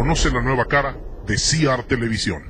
Conoce la nueva cara de CR Televisión.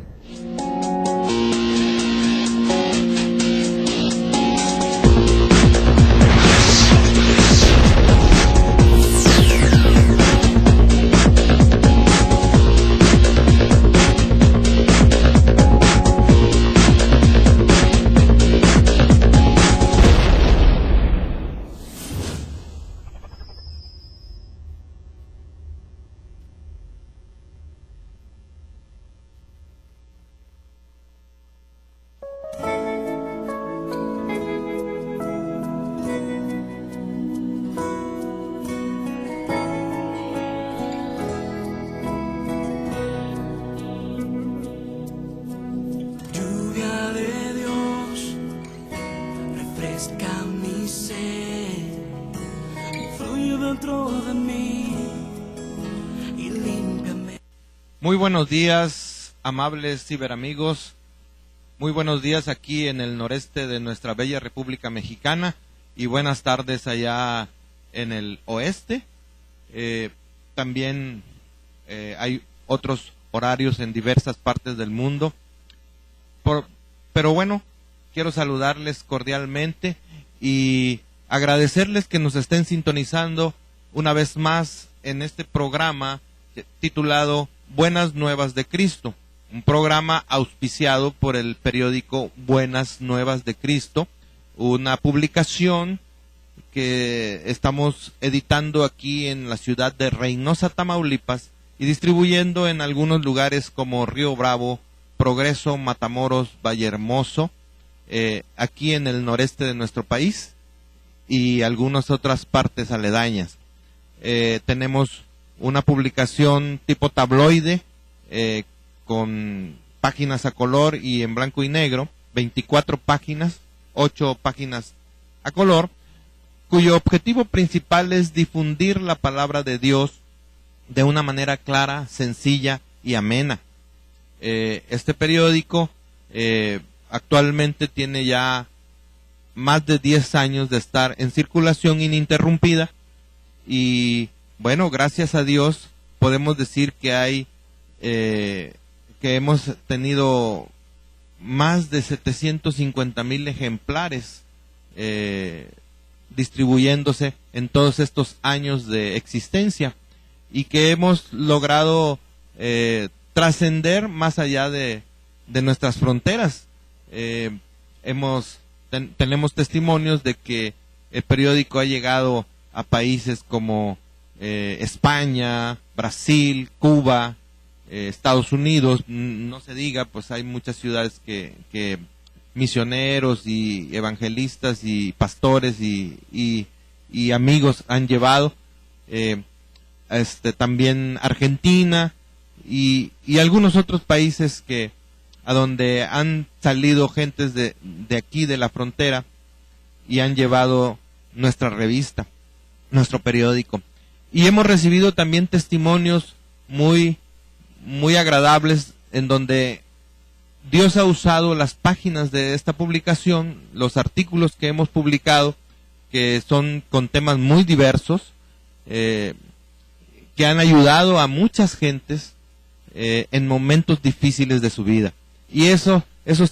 Muy buenos días, amables ciberamigos. Muy buenos días aquí en el noreste de nuestra bella República Mexicana y buenas tardes allá en el oeste. También hay otros horarios en diversas partes del mundo. Pero bueno, quiero saludarles cordialmente y agradecerles que nos estén sintonizando una vez más en este programa titulado Buenas Nuevas de Cristo, un programa auspiciado por el periódico Buenas Nuevas de Cristo, una publicación que estamos editando aquí en la ciudad de Reynosa, Tamaulipas, y distribuyendo en algunos lugares como Río Bravo, Progreso, Matamoros, Vallehermoso, aquí en el noreste de nuestro país y algunas otras partes aledañas. Tenemos una publicación tipo tabloide con páginas a color y en blanco y negro, 24 páginas, 8 páginas a color, cuyo objetivo principal es difundir la palabra de Dios de una manera clara, sencilla y amena. Este periódico actualmente tiene ya más de 10 años de estar en circulación ininterrumpida y bueno, gracias a Dios podemos decir que hemos tenido más de 750,000 ejemplares distribuyéndose en todos estos años de existencia y que hemos logrado trascender más allá de nuestras fronteras. Tenemos testimonios de que el periódico ha llegado a países como España, Brasil, Cuba, Estados Unidos, no se diga, pues hay muchas ciudades que misioneros y evangelistas y pastores y amigos han llevado, también Argentina y algunos otros países a donde han salido gentes de aquí de la frontera y han llevado nuestra revista, nuestro periódico. Y hemos recibido también testimonios muy agradables en donde Dios ha usado las páginas de esta publicación, los artículos que hemos publicado, que son con temas muy diversos, que han ayudado a muchas gentes en momentos difíciles de su vida. Y esos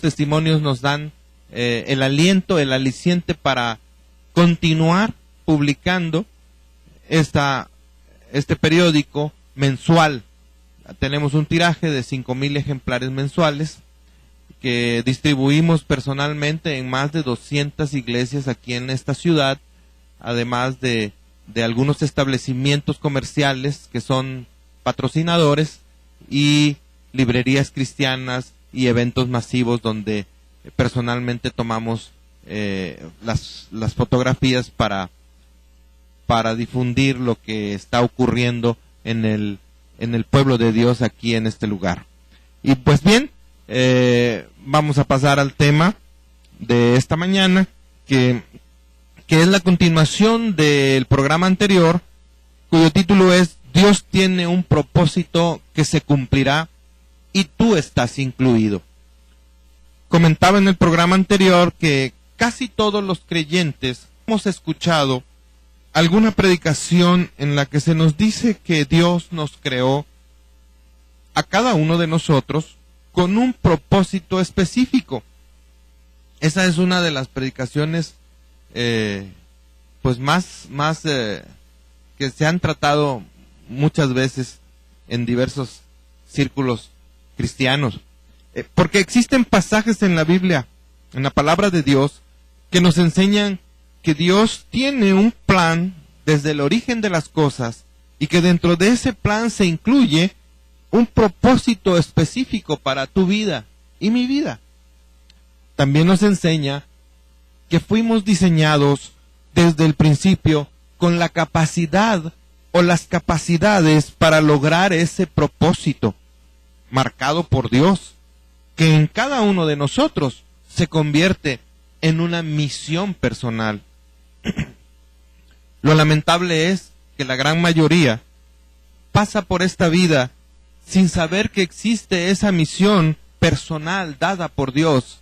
testimonios nos dan el aliento, el aliciente para continuar publicando este periódico mensual. Tenemos un tiraje de 5,000 ejemplares mensuales que distribuimos personalmente en más de 200 iglesias aquí en esta ciudad, además de algunos establecimientos comerciales que son patrocinadores y librerías cristianas y eventos masivos donde personalmente tomamos las fotografías para difundir lo que está ocurriendo en el pueblo de Dios aquí en este lugar. Y pues bien, vamos a pasar al tema de esta mañana, que es la continuación del programa anterior, cuyo título es Dios tiene un propósito que se cumplirá y tú estás incluido. Comentaba en el programa anterior que casi todos los creyentes hemos escuchado alguna predicación en la que se nos dice que Dios nos creó a cada uno de nosotros con un propósito específico. Esa es una de las predicaciones pues más que se han tratado muchas veces en diversos círculos cristianos. Porque existen pasajes en la Biblia, en la palabra de Dios, que nos enseñan que Dios tiene un plan desde el origen de las cosas y que dentro de ese plan se incluye un propósito específico para tu vida y mi vida. También nos enseña que fuimos diseñados desde el principio con la capacidad o las capacidades para lograr ese propósito marcado por Dios, que en cada uno de nosotros se convierte en una misión personal. Lo lamentable es que la gran mayoría pasa por esta vida sin saber que existe esa misión personal dada por Dios,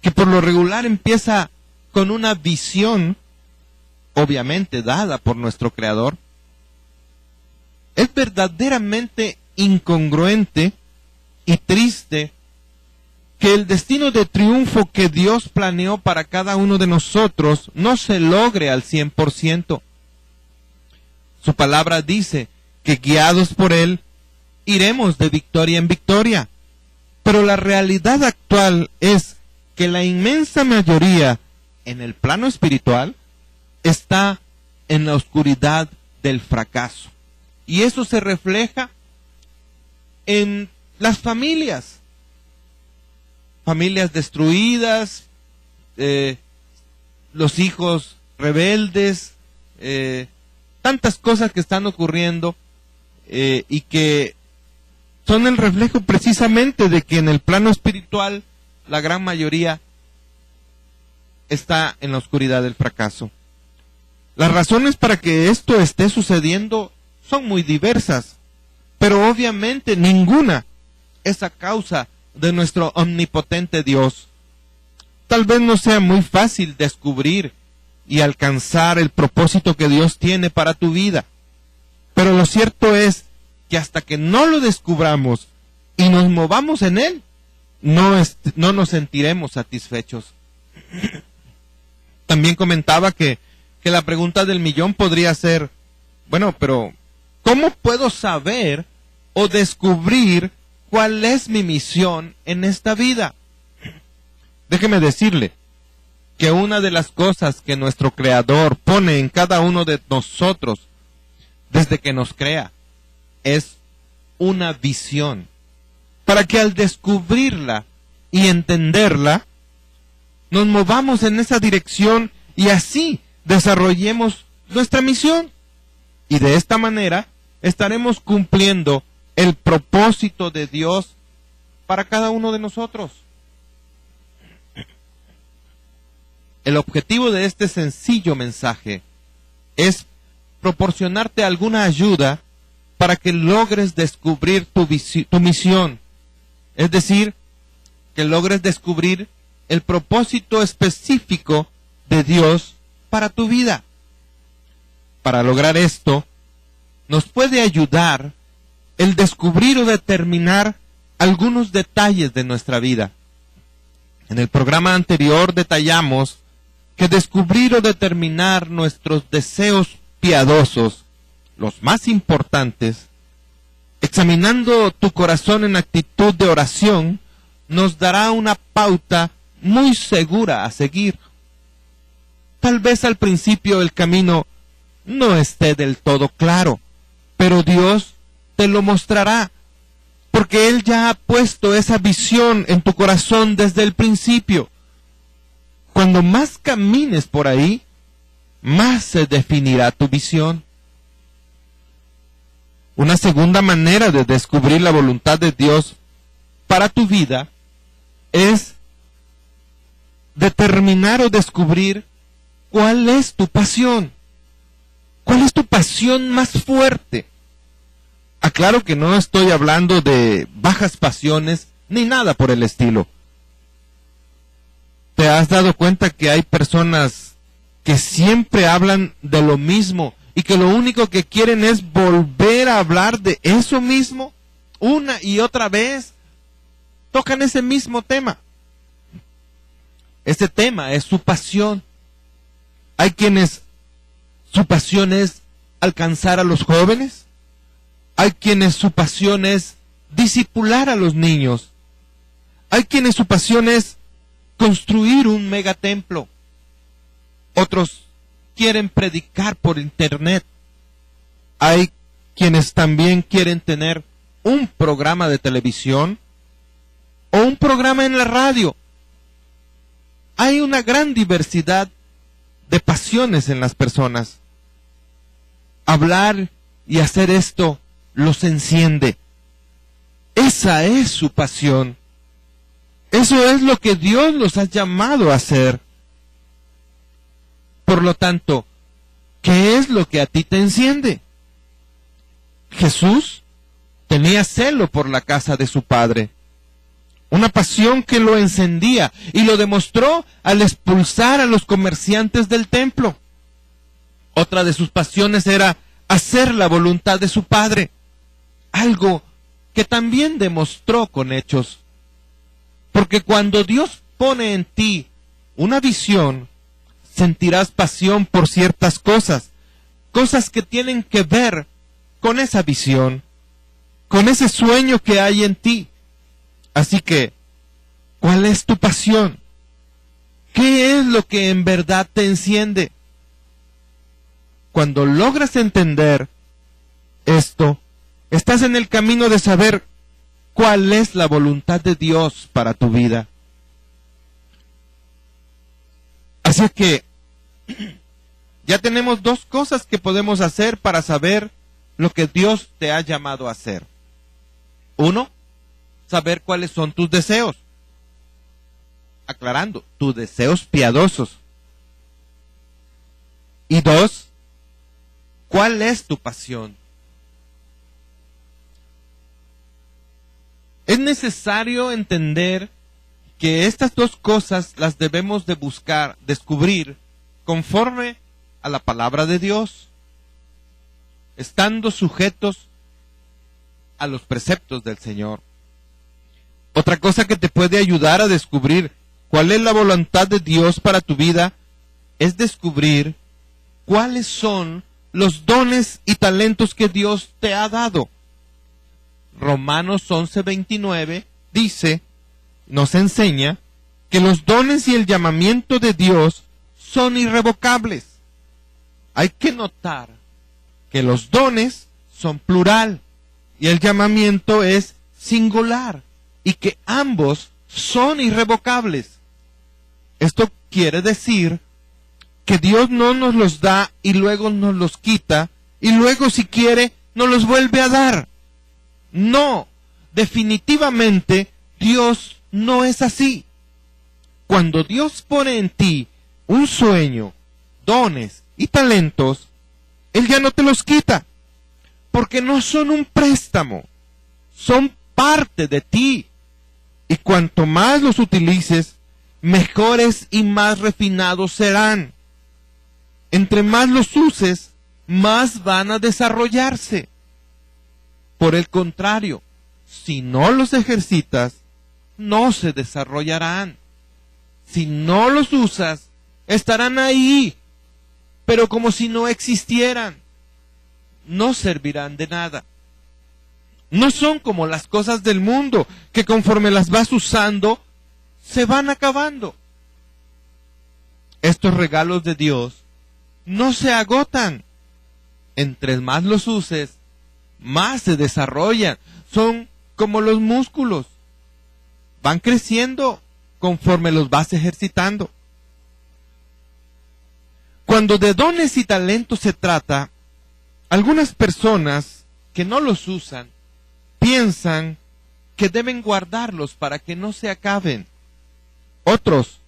que por lo regular empieza con una visión, obviamente dada por nuestro Creador. Es verdaderamente incongruente y triste que el destino de triunfo que Dios planeó para cada uno de nosotros no se logre al 100%. Su palabra dice que guiados por Él, iremos de victoria en victoria. Pero la realidad actual es que la inmensa mayoría en el plano espiritual está en la oscuridad del fracaso. Y eso se refleja en las familias. Familias destruidas, los hijos rebeldes, tantas cosas que están ocurriendo y que son el reflejo precisamente de que en el plano espiritual la gran mayoría está en la oscuridad del fracaso. Las razones para que esto esté sucediendo son muy diversas, pero obviamente ninguna es a causa de nuestro omnipotente Dios. Tal vez no sea muy fácil descubrir y alcanzar el propósito que Dios tiene para tu vida, pero lo cierto es que hasta que no lo descubramos y nos movamos en Él, no nos sentiremos satisfechos. También comentaba que la pregunta del millón podría ser, bueno, pero ¿cómo puedo saber o descubrir cuál es mi misión en esta vida? Déjeme decirle que una de las cosas que nuestro Creador pone en cada uno de nosotros desde que nos crea es una visión, para que al descubrirla y entenderla, nos movamos en esa dirección y así desarrollemos nuestra misión. Y de esta manera estaremos cumpliendo el propósito de Dios para cada uno de nosotros. El objetivo de este sencillo mensaje es proporcionarte alguna ayuda para que logres descubrir tu misión. Es decir, que logres descubrir el propósito específico de Dios para tu vida. Para lograr esto, nos puede ayudar el descubrir o determinar algunos detalles de nuestra vida. En el programa anterior detallamos que descubrir o determinar nuestros deseos piadosos, los más importantes, examinando tu corazón en actitud de oración, nos dará una pauta muy segura a seguir. Tal vez al principio el camino no esté del todo claro, pero Dios te lo mostrará, porque Él ya ha puesto esa visión en tu corazón desde el principio. Cuando más camines por ahí, más se definirá tu visión. Una segunda manera de descubrir la voluntad de Dios para tu vida es determinar o descubrir cuál es tu pasión. ¿Cuál es tu pasión más fuerte? Aclaro que no estoy hablando de bajas pasiones ni nada por el estilo. ¿Te has dado cuenta que hay personas que siempre hablan de lo mismo y que lo único que quieren es volver a hablar de eso mismo? una y otra vez tocan ese mismo tema. Ese tema es su pasión. Hay quienes su pasión es alcanzar a los jóvenes. Hay quienes su pasión es discipular a los niños. Hay quienes su pasión es construir un megatemplo. Otros quieren predicar por internet. Hay quienes también quieren tener un programa de televisión o un programa en la radio. Hay una gran diversidad de pasiones en las personas. Hablar y hacer esto los enciende. Esa es su pasión. Eso es lo que Dios los ha llamado a hacer. Por lo tanto, ¿qué es lo que a ti te enciende? Jesús tenía celo por la casa de su Padre. Una pasión que lo encendía y lo demostró al expulsar a los comerciantes del templo. Otra de sus pasiones era hacer la voluntad de su Padre. Algo que también demostró con hechos. Porque cuando Dios pone en ti una visión, sentirás pasión por ciertas cosas. Cosas que tienen que ver con esa visión, con ese sueño que hay en ti. Así que, ¿cuál es tu pasión? ¿Qué es lo que en verdad te enciende? Cuando logras entender esto, estás en el camino de saber cuál es la voluntad de Dios para tu vida. Así que, ya tenemos dos cosas que podemos hacer para saber lo que Dios te ha llamado a hacer. Uno, saber cuáles son tus deseos. Aclarando, tus deseos piadosos. Y dos, ¿cuál es tu pasión? Es necesario entender que estas dos cosas las debemos de buscar, descubrir, conforme a la palabra de Dios, estando sujetos a los preceptos del Señor. Otra cosa que te puede ayudar a descubrir cuál es la voluntad de Dios para tu vida es descubrir cuáles son los dones y talentos que Dios te ha dado. Romanos 11:29 dice, nos enseña que los dones y el llamamiento de Dios son irrevocables. Hay que notar que los dones son plural y el llamamiento es singular y que ambos son irrevocables. Esto quiere decir que Dios no nos los da y luego nos los quita y luego si quiere nos los vuelve a dar. No, definitivamente Dios no es así. Cuando Dios pone en ti un sueño, dones y talentos, Él ya no te los quita, porque no son un préstamo, son parte de ti. Y cuanto más los utilices, mejores y más refinados serán. Entre más los uses, más van a desarrollarse. Por el contrario, si no los ejercitas, no se desarrollarán. Si no los usas, estarán ahí, pero como si no existieran. No servirán de nada. No son como las cosas del mundo, que conforme las vas usando, se van acabando. Estos regalos de Dios no se agotan. Entre más los uses, más se desarrollan. Son como los músculos. Van creciendo conforme los vas ejercitando. Cuando de dones y talentos se trata, algunas personas que no los usan piensan que deben guardarlos para que no se acaben. Otros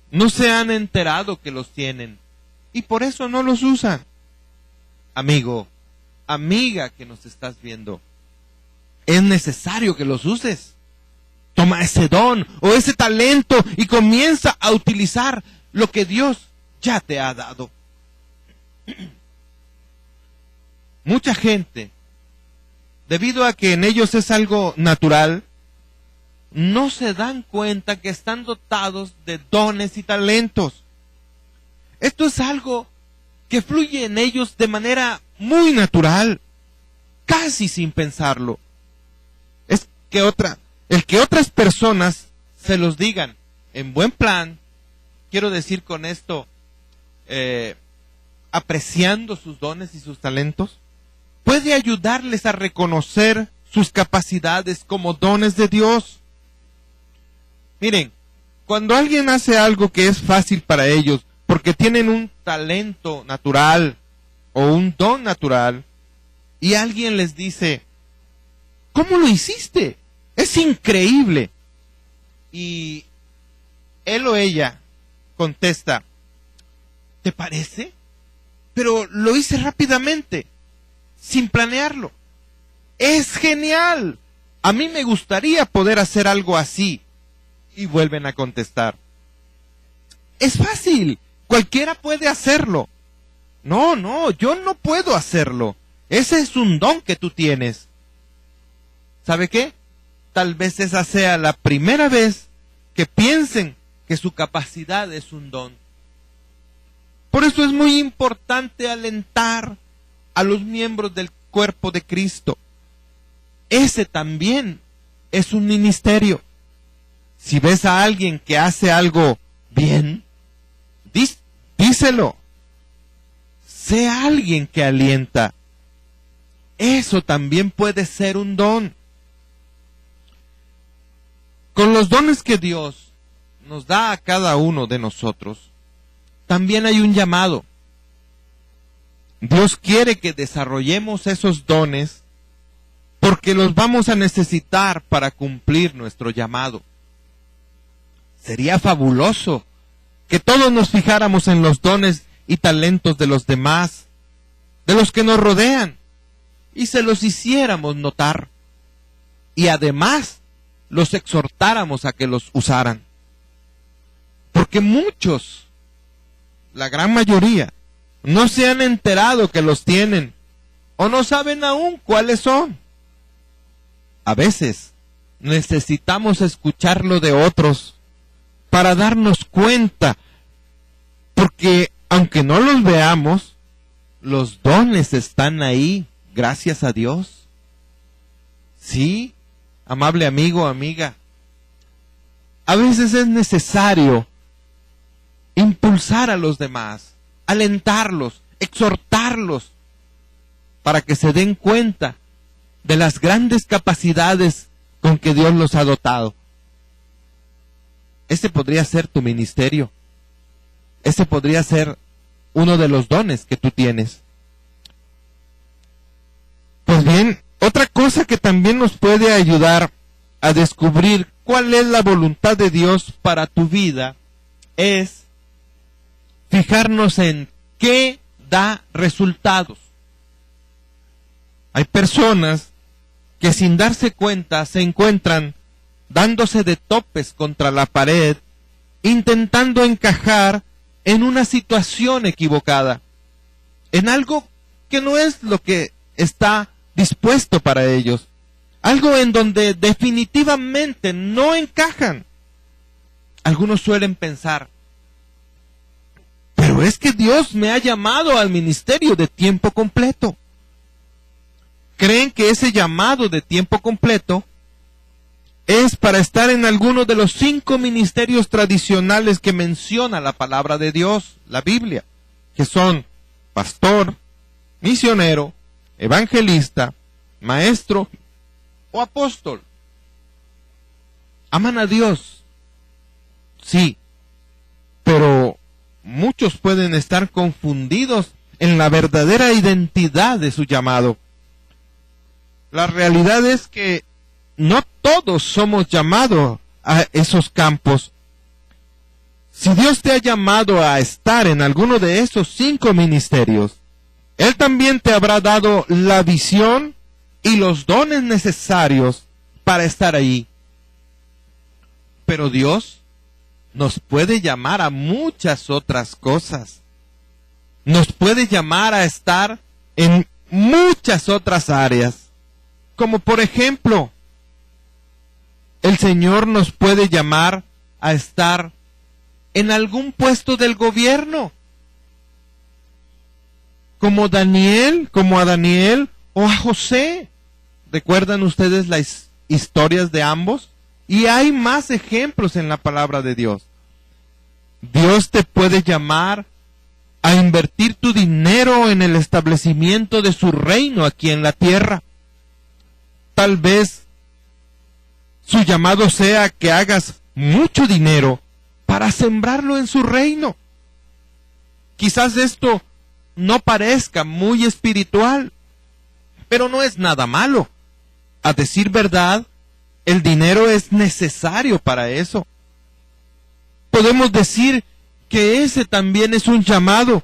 no se han enterado que los tienen y por eso no los usan. Amigo, amiga que nos estás viendo, es necesario que los uses. Toma ese don o ese talento y comienza a utilizar lo que Dios ya te ha dado. Mucha gente debido a que en ellos es algo natural, no se dan cuenta que están dotados de dones y talentos. Esto es algo que fluye en ellos de manera muy natural, casi sin pensarlo. El que otras personas se los digan en buen plan, quiero decir con esto, apreciando sus dones y sus talentos, puede ayudarles a reconocer sus capacidades como dones de Dios. Miren, cuando alguien hace algo que es fácil para ellos, porque tienen un talento natural o un don natural, y alguien les dice, ¿cómo lo hiciste? Es increíble. Y él o ella contesta, ¿te parece? Pero lo hice rápidamente, sin planearlo. Es genial. A mí me gustaría poder hacer algo así. Y vuelven a contestar, es fácil, cualquiera puede hacerlo. No, yo no puedo hacerlo. Ese es un don que tú tienes. ¿Sabe qué? Tal vez esa sea la primera vez que piensen que su capacidad es un don. Por eso es muy importante alentar a los miembros del cuerpo de Cristo. Ese también es un ministerio. Si ves a alguien que hace algo bien, díselo. Sé alguien que alienta. Eso también puede ser un don. Con los dones que Dios nos da a cada uno de nosotros, también hay un llamado. Dios quiere que desarrollemos esos dones porque los vamos a necesitar para cumplir nuestro llamado. Sería fabuloso que todos nos fijáramos en los dones y talentos de los demás, de los que nos rodean, y se los hiciéramos notar. Y además, los exhortáramos a que los usaran. Porque muchos, la gran mayoría, no se han enterado que los tienen, o no saben aún cuáles son. A veces, necesitamos escucharlo de otros, para darnos cuenta, porque aunque no los veamos, los dones están ahí, gracias a Dios. Sí, amable amigo, amiga, a veces es necesario impulsar a los demás, alentarlos, exhortarlos, para que se den cuenta de las grandes capacidades con que Dios los ha dotado. Ese podría ser tu ministerio. Ese podría ser uno de los dones que tú tienes. Pues bien, otra cosa que también nos puede ayudar a descubrir cuál es la voluntad de Dios para tu vida es fijarnos en qué da resultados. Hay personas que sin darse cuenta se encuentran dándose de topes contra la pared, intentando encajar en una situación equivocada, en algo que no es lo que está dispuesto para ellos, algo en donde definitivamente no encajan. Algunos suelen pensar, pero es que Dios me ha llamado al ministerio de tiempo completo. Creen que ese llamado de tiempo completo es para estar en alguno de los 5 ministerios tradicionales que menciona la palabra de Dios, la Biblia, que son pastor, misionero, evangelista, maestro o apóstol. ¿Aman a Dios? Sí, pero muchos pueden estar confundidos en la verdadera identidad de su llamado. La realidad es que no todos somos llamados a esos campos. Si Dios te ha llamado a estar en alguno de esos 5 ministerios, Él también te habrá dado la visión y los dones necesarios para estar ahí. Pero Dios nos puede llamar a muchas otras cosas. Nos puede llamar a estar en muchas otras áreas, Como por ejemplo, el Señor nos puede llamar a estar en algún puesto del gobierno, como a Daniel o a José. ¿Recuerdan ustedes las historias de ambos? Y hay más ejemplos en la palabra de Dios. Dios te puede llamar a invertir tu dinero en el establecimiento de su reino aquí en la tierra. Tal vez su llamado sea que hagas mucho dinero para sembrarlo en su reino. Quizás esto no parezca muy espiritual, pero no es nada malo. A decir verdad, el dinero es necesario para eso. Podemos decir que ese también es un llamado,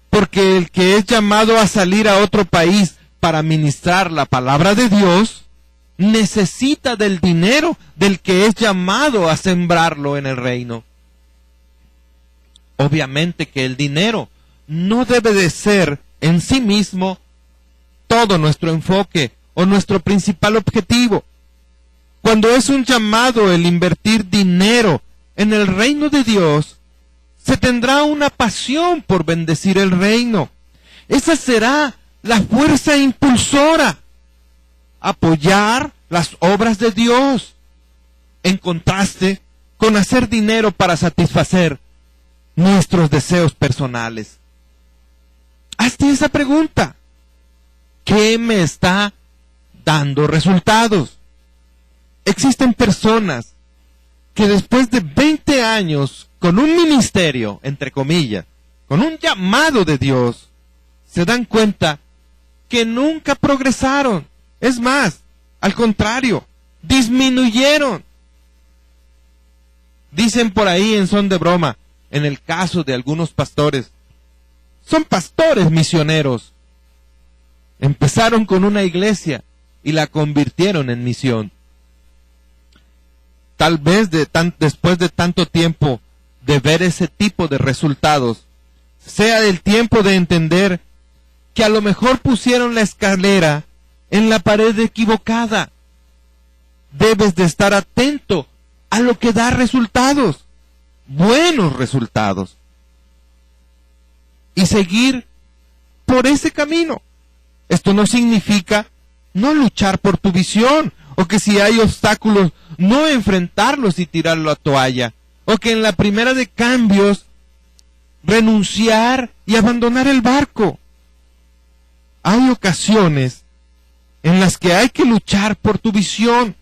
porque el que es llamado a salir a otro país para ministrar la palabra de Dios, necesita del dinero del que es llamado a sembrarlo en el reino. Obviamente que el dinero no debe de ser en sí mismo todo nuestro enfoque o nuestro principal objetivo. Cuando es un llamado el invertir dinero en el reino de Dios, se tendrá una pasión por bendecir el reino. Esa será la fuerza impulsora. Apoyar las obras de Dios, en contraste con hacer dinero para satisfacer nuestros deseos personales. Hazte esa pregunta. ¿Qué me está dando resultados? Existen personas que después de 20 años con un ministerio, entre comillas, con un llamado de Dios, se dan cuenta que nunca progresaron. Es más, al contrario, disminuyeron. Dicen por ahí en son de broma, en el caso de algunos pastores, son pastores misioneros. Empezaron con una iglesia y la convirtieron en misión. Tal vez después de tanto tiempo de ver ese tipo de resultados, sea el tiempo de entender que a lo mejor pusieron la escalera en la pared equivocada. Debes de estar atento a lo que da resultados, buenos resultados, y seguir por ese camino. Esto no significa no luchar por tu visión, o que si hay obstáculos, no enfrentarlos y tirar la toalla, o que en la primera de cambios, renunciar y abandonar el barco. Hay ocasiones en las que hay que luchar por tu visión,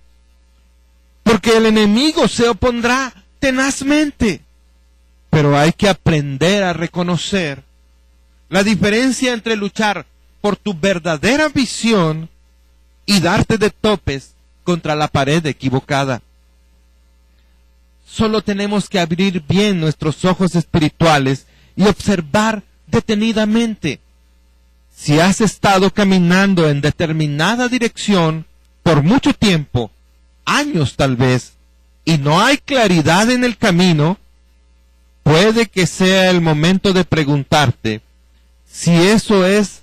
porque el enemigo se opondrá tenazmente, pero hay que aprender a reconocer la diferencia entre luchar por tu verdadera visión y darte de topes contra la pared equivocada. Solo tenemos que abrir bien nuestros ojos espirituales y observar detenidamente. Si has estado caminando en determinada dirección por mucho tiempo, años tal vez, y no hay claridad en el camino, puede que sea el momento de preguntarte si eso es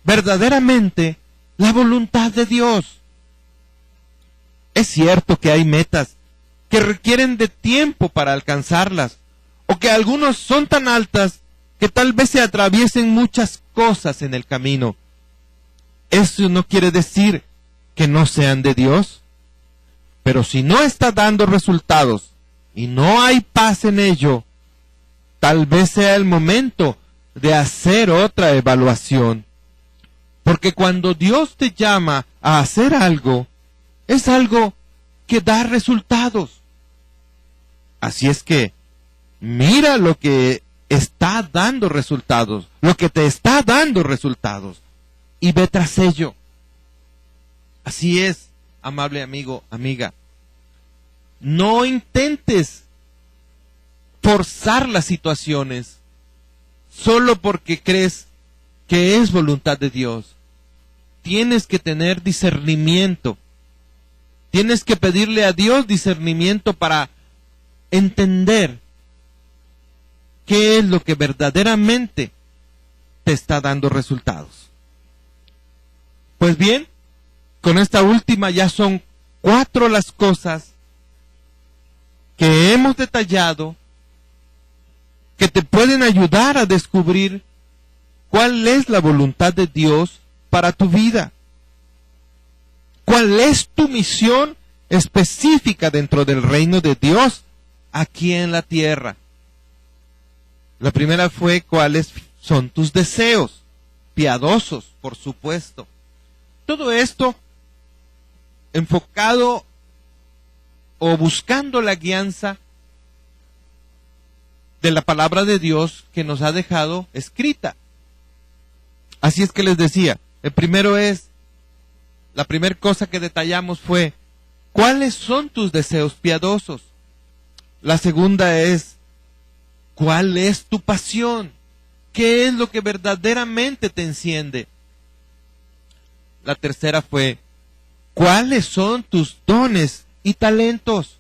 verdaderamente la voluntad de Dios. Es cierto que hay metas que requieren de tiempo para alcanzarlas, o que algunos son tan altas que tal vez se atraviesen muchas cosas en el camino. Eso no quiere decir que no sean de Dios, pero si no está dando resultados y no hay paz en ello, tal vez sea el momento de hacer otra evaluación. Porque cuando Dios te llama a hacer algo, es algo que da resultados. Así es que, mira lo que está dando resultados, lo que te está dando resultados, y ve tras ello. Así es, amable amigo, amiga. No intentes forzar las situaciones solo porque crees que es voluntad de Dios. Tienes que tener discernimiento. Tienes que pedirle a Dios discernimiento para entender qué es lo que verdaderamente te está dando resultados. Pues bien, con esta última ya son 4 las cosas que hemos detallado que te pueden ayudar a descubrir cuál es la voluntad de Dios para tu vida. ¿Cuál es tu misión específica dentro del reino de Dios aquí en la tierra? La primera fue cuáles son tus deseos, piadosos, por supuesto. Todo esto enfocado o buscando la guianza de la palabra de Dios que nos ha dejado escrita. Así es que les decía, la primera cosa que detallamos fue, ¿cuáles son tus deseos piadosos? La segunda es, ¿cuál es tu pasión? ¿Qué es lo que verdaderamente te enciende? La tercera fue, ¿cuáles son tus dones y talentos?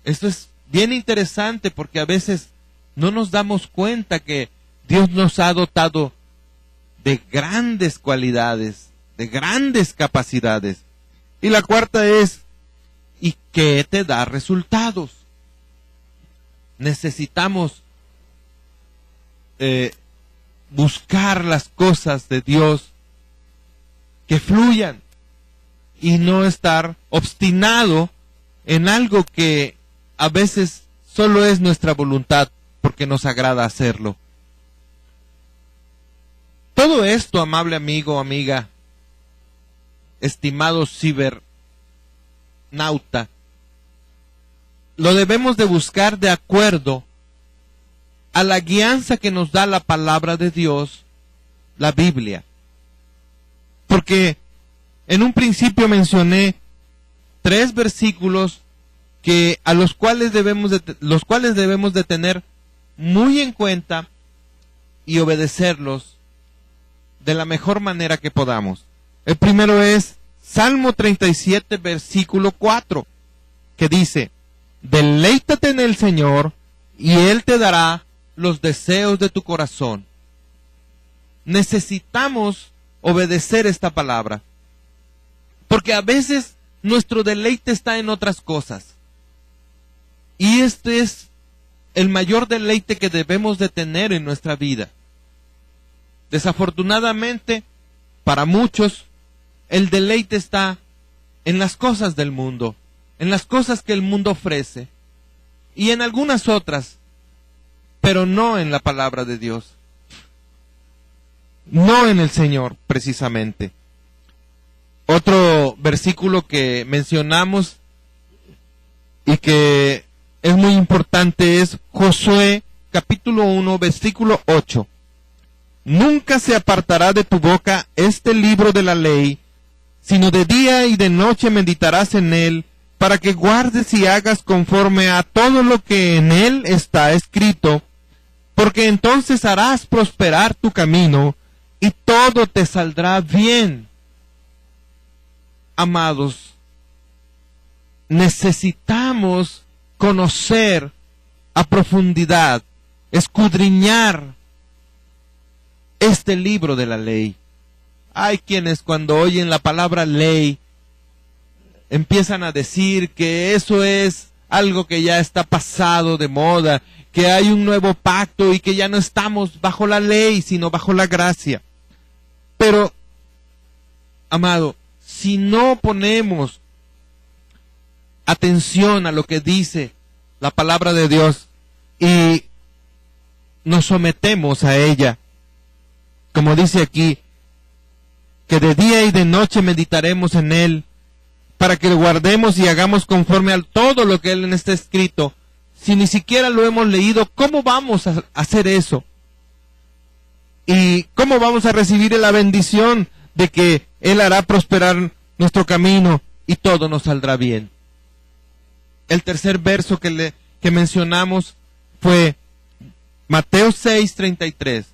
Esto es bien interesante porque a veces no nos damos cuenta que Dios nos ha dotado de grandes cualidades, de grandes capacidades. Y la cuarta es, ¿y qué te da resultados? Necesitamos buscar las cosas de Dios que fluyan y no estar obstinado en algo que a veces solo es nuestra voluntad porque nos agrada hacerlo. Todo esto, amable amigo, amiga, estimado cibernauta, lo debemos de buscar de acuerdo a la guianza que nos da la palabra de Dios, la Biblia. Porque en un principio mencioné 3 versículos los cuales debemos de tener muy en cuenta y obedecerlos de la mejor manera que podamos. El primero es Salmo 37, versículo 4, que dice, deleítate en el Señor y Él te dará los deseos de tu corazón. Necesitamos obedecer esta palabra, porque a veces nuestro deleite está en otras cosas. Y este es el mayor deleite que debemos de tener en nuestra vida. Desafortunadamente, para muchos, el deleite está en las cosas del mundo, en las cosas que el mundo ofrece, y en algunas otras, pero no en la palabra de Dios. No en el Señor, precisamente. Otro versículo que mencionamos y que es muy importante es Josué capítulo 1, versículo 8. Nunca se apartará de tu boca este libro de la ley, sino de día y de noche meditarás en él, para que guardes y hagas conforme a todo lo que en él está escrito, porque entonces harás prosperar tu camino y todo te saldrá bien. Amados, necesitamos conocer a profundidad, escudriñar este libro de la ley. Hay quienes cuando oyen la palabra ley empiezan a decir que eso es algo que ya está pasado de moda, que hay un nuevo pacto y que ya no estamos bajo la ley, sino bajo la gracia. Pero, amado, si no ponemos atención a lo que dice la palabra de Dios y nos sometemos a ella, como dice aquí, que de día y de noche meditaremos en él, para que lo guardemos y hagamos conforme a todo lo que él está escrito. Si ni siquiera lo hemos leído, ¿cómo vamos a hacer eso? ¿Y cómo vamos a recibir la bendición de que él hará prosperar nuestro camino y todo nos saldrá bien? El tercer verso que mencionamos fue Mateo 6:33.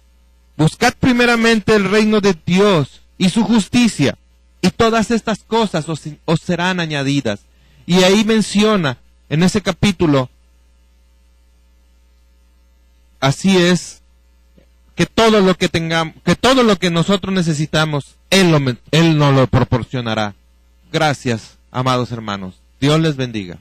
Buscad primeramente el reino de Dios y su justicia, y todas estas cosas os serán añadidas. Y ahí menciona, en ese capítulo, así es, que todo lo que nosotros necesitamos Él nos lo proporcionará. Gracias, amados hermanos. Dios les bendiga.